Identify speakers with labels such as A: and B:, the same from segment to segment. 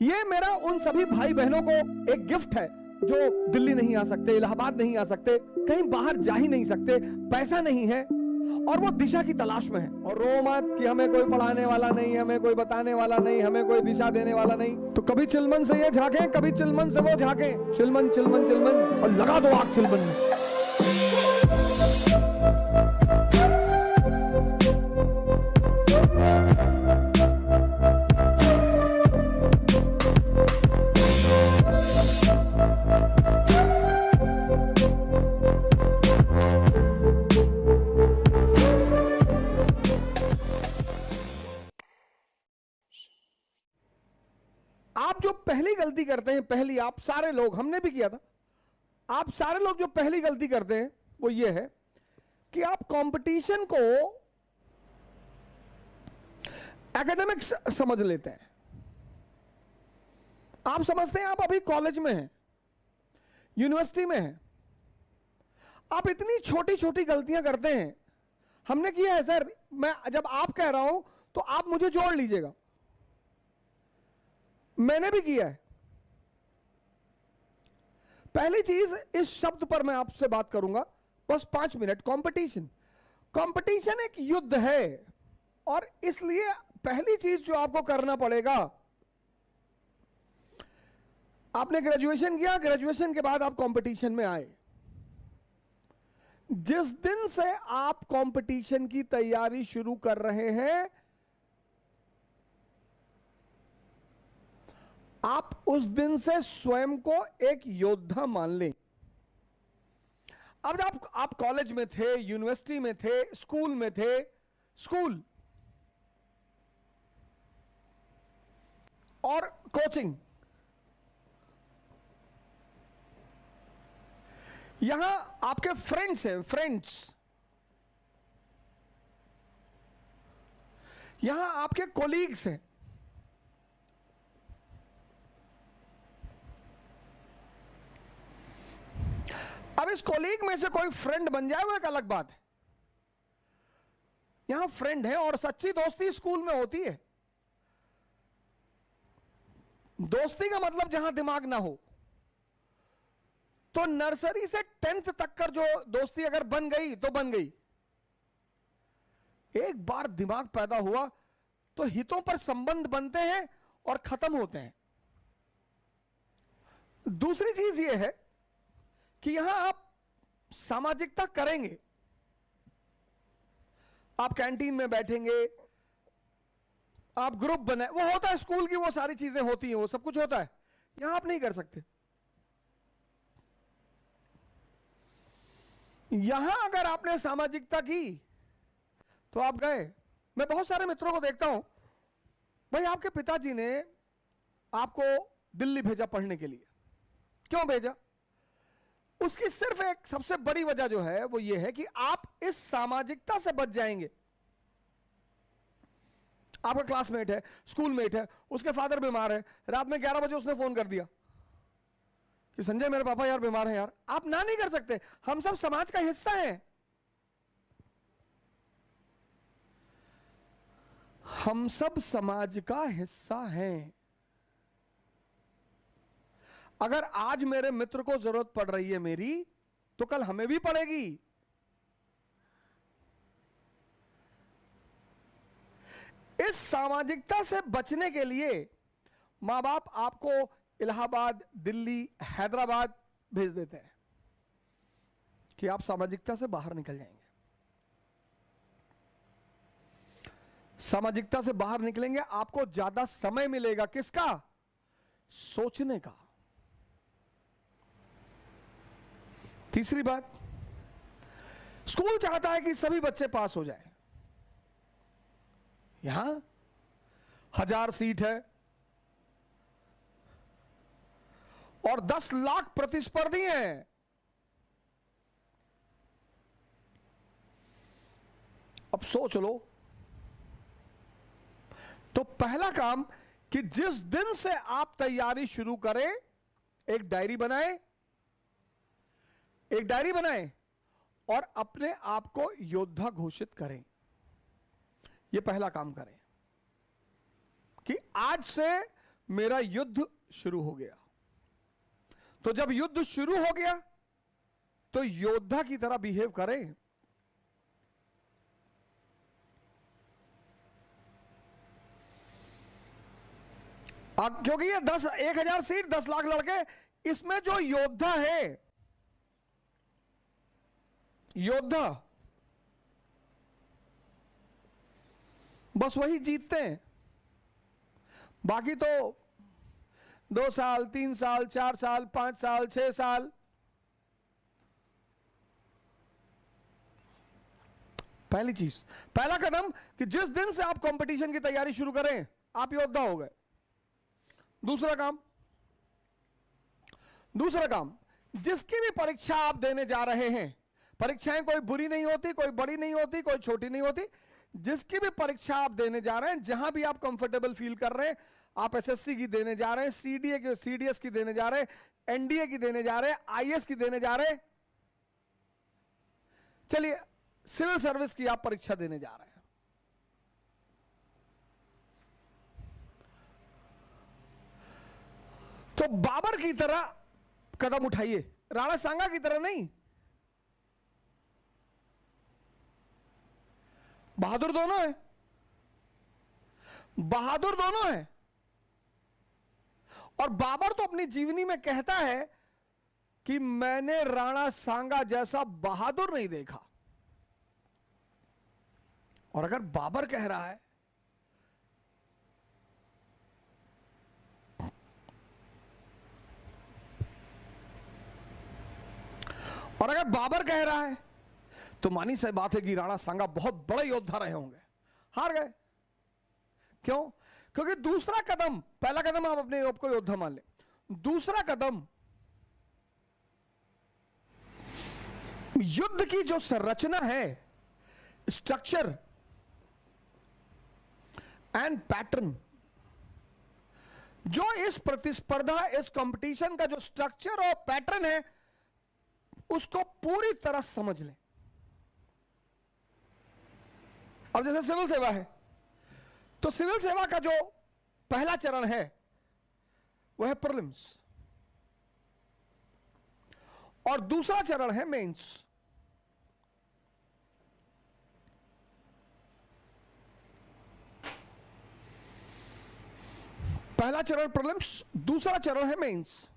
A: ये मेरा उन सभी भाई बहनों को एक गिफ्ट है जो दिल्ली नहीं आ सकते, इलाहाबाद नहीं आ सकते, कहीं बाहर जा ही नहीं सकते, पैसा नहीं है और वो दिशा की तलाश में है। और रो मत कि हमें कोई पढ़ाने वाला नहीं, हमें कोई बताने वाला नहीं, हमें कोई दिशा देने वाला नहीं। तो कभी चिलमन से ये झांके, कभी चिलमन से वो झांके, चिलमन चिलमन चिलमन, और लगा दो आग चिलमन में। आप जो पहली गलती करते हैं, पहली आप सारे लोग, हमने भी किया था, आप सारे लोग जो पहली गलती करते हैं वो ये है कि आप कंपटीशन को एकेडमिक्स समझ लेते हैं। आप समझते हैं आप अभी कॉलेज में हैं, यूनिवर्सिटी में हैं, आप इतनी छोटी छोटी गलतियां करते हैं। हमने किया है सर, मैं जब आप कह रहा हूं तो आप मुझे जोड़ लीजिएगा, मैंने भी किया है। पहली चीज, इस शब्द पर मैं आपसे बात करूंगा बस 5 मिनट। कंपटीशन, कंपटीशन एक युद्ध है और इसलिए पहली चीज जो आपको करना पड़ेगा, आपने ग्रेजुएशन किया, ग्रेजुएशन के बाद आप कंपटीशन में आए। जिस दिन से आप कंपटीशन की तैयारी शुरू कर रहे हैं, आप उस दिन से स्वयं को एक योद्धा मान लें। अब आप कॉलेज में थे, यूनिवर्सिटी में थे, स्कूल में थे, स्कूल और कोचिंग, यहां आपके फ्रेंड्स हैं, फ्रेंड्स, यहां आपके कोलीग्स हैं। अब इस कोलीग में से कोई फ्रेंड बन जाए वो एक अलग बात है। यहां फ्रेंड है और सच्ची दोस्ती स्कूल में होती है। दोस्ती का मतलब जहां दिमाग ना हो, तो नर्सरी से 10th तक कर जो दोस्ती अगर बन गई तो बन गई। एक बार दिमाग पैदा हुआ तो हितों पर संबंध बनते हैं और खत्म होते हैं। दूसरी चीज यह है कि यहां आप सामाजिकता करेंगे, आप कैंटीन में बैठेंगे, आप ग्रुप बनाए, वो होता है स्कूल की, वो सारी चीजें होती हैं, वो सब कुछ होता है। यहां आप नहीं कर सकते। यहां अगर आपने सामाजिकता की तो आप गए। मैं बहुत सारे मित्रों को देखता हूं, भाई आपके पिताजी ने आपको दिल्ली भेजा पढ़ने के लिए, क्यों भेजा? उसकी सिर्फ एक सबसे बड़ी वजह जो है वो ये है कि आप इस सामाजिकता से बच जाएंगे। आपका क्लासमेट है, स्कूलमेट है, उसके फादर बीमार है, रात में 11 बजे उसने फोन कर दिया कि संजय मेरे पापा यार बीमार हैं यार। आप ना नहीं कर सकते, हम सब समाज का हिस्सा हैं। हम सब समाज का हिस्सा हैं। अगर आज मेरे मित्र को जरूरत पड़ रही है मेरी, तो कल हमें भी पड़ेगी। इस सामाजिकता से बचने के लिए मां बाप आपको इलाहाबाद, दिल्ली, हैदराबाद भेज देते हैं कि आप सामाजिकता से बाहर निकल जाएंगे। सामाजिकता से बाहर निकलेंगे, आपको ज्यादा समय मिलेगा। किसका? सोचने का। तीसरी बात, स्कूल चाहता है कि सभी बच्चे पास हो जाए। यहां 1000 सीट है और 10 लाख प्रतिस्पर्धी हैं। अब सोच लो, तो पहला काम कि जिस दिन से आप तैयारी शुरू करें, एक डायरी बनाएं, एक डायरी बनाएं और अपने आप को योद्धा घोषित करें। यह पहला काम करें कि आज से मेरा युद्ध शुरू हो गया। तो जब युद्ध शुरू हो गया तो योद्धा की तरह बिहेव करें। अब क्योंकि ये 10,000 सीट 10 लाख लड़के, इसमें जो योद्धा है, योद्धा बस वही जीतते हैं। बाकी तो 2 साल 3 साल 4 साल 5 साल 6 साल। पहली चीज, पहला कदम कि जिस दिन से आप कंपटीशन की तैयारी शुरू करें आप योद्धा हो गए। दूसरा काम, जिसकी भी परीक्षा आप देने जा रहे हैं, परीक्षाएं कोई बुरी नहीं होती, कोई बड़ी नहीं होती, कोई छोटी नहीं होती। जिसकी भी परीक्षा आप देने जा रहे हैं, जहां भी आप कंफर्टेबल फील कर रहे हैं, आप एसएससी की देने जा रहे हैं, सीडीएस की देने जा रहे हैं, एनडीए की देने जा रहे हैं, आईएएस की देने जा रहे हैं, चलिए सिविल सर्विस की आप परीक्षा देने जा रहे हैं, तो बाबर की तरह कदम उठाइए, राणा सांगा की तरह नहीं। बहादुर दोनों है, बहादुर दोनों है। और बाबर तो अपनी जीवनी में कहता है कि मैंने राणा सांगा जैसा बहादुर नहीं देखा। और अगर बाबर कह रहा है तो मानी सी बात है कि राणा सांगा बहुत बड़े योद्धा रहे होंगे, हार गए। क्यों? क्योंकि दूसरा कदम, पहला कदम आप अपने आप को योद्धा मान ले, दूसरा कदम युद्ध की जो संरचना है, स्ट्रक्चर एंड पैटर्न, जो इस प्रतिस्पर्धा, इस कंपटीशन का जो स्ट्रक्चर और पैटर्न है, उसको पूरी तरह समझ लें। अब जैसे सिविल सेवा है, तो सिविल सेवा का जो पहला चरण है वह है प्रीलिम्स, और दूसरा चरण है मेंस। पहला चरण प्रीलिम्स, दूसरा चरण है मेंस।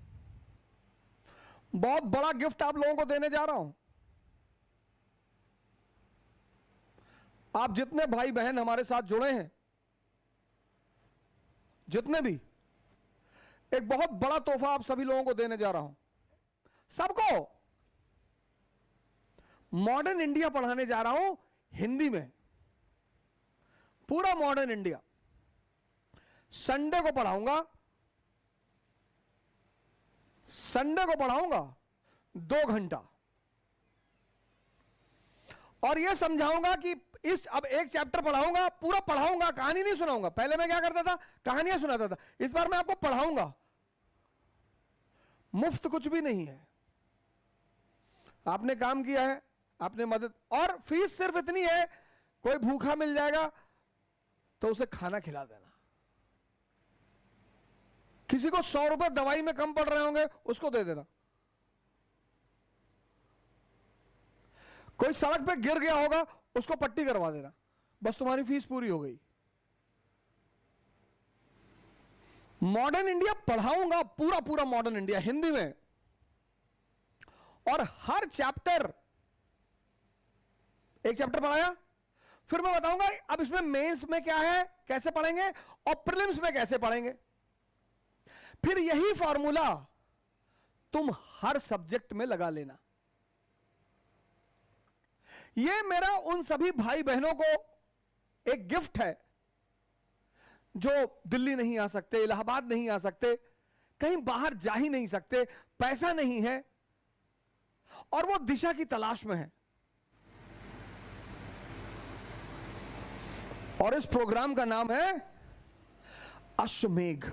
A: बहुत बड़ा गिफ्ट आप लोगों को देने जा रहा हूं। आप जितने भाई बहन हमारे साथ जुड़े हैं, जितने भी, एक बहुत बड़ा तोहफा आप सभी लोगों को देने जा रहा हूं। सबको मॉडर्न इंडिया पढ़ाने जा रहा हूं हिंदी में, पूरा मॉडर्न इंडिया। संडे को पढ़ाऊंगा, संडे को पढ़ाऊंगा 2 घंटा, और यह समझाऊंगा कि अब एक चैप्टर पढ़ाऊंगा, पूरा पढ़ाऊंगा, कहानी नहीं सुनाऊंगा। पहले मैं क्या करता था, कहानियां सुनाता था। इस बार मैं आपको पढ़ाऊंगा, मुफ्त कुछ भी नहीं है। आपने काम किया है, आपने मदद, और फीस सिर्फ इतनी है, कोई भूखा मिल जाएगा तो उसे खाना खिला देना। किसी को 100 रुपए दवाई में कम पड़ रहे होंगे, उसको दे देना। कोई सड़क पे गिर गया होगा, उसको पट्टी करवा देना, बस तुम्हारी फीस पूरी हो गई। मॉडर्न इंडिया पढ़ाऊंगा, पूरा पूरा मॉडर्न इंडिया हिंदी में, और हर चैप्टर, एक चैप्टर पढ़ाया, फिर मैं बताऊंगा अब इसमें मेंस में क्या है, कैसे पढ़ेंगे, और प्रीलिम्स में कैसे पढ़ेंगे। फिर यही फॉर्मूला तुम हर सब्जेक्ट में लगा लेना। यह मेरा उन सभी भाई बहनों को एक गिफ्ट है जो दिल्ली नहीं आ सकते, इलाहाबाद नहीं आ सकते, कहीं बाहर जा ही नहीं सकते, पैसा नहीं है, और वो दिशा की तलाश में है। और इस प्रोग्राम का नाम है अश्वमेघ।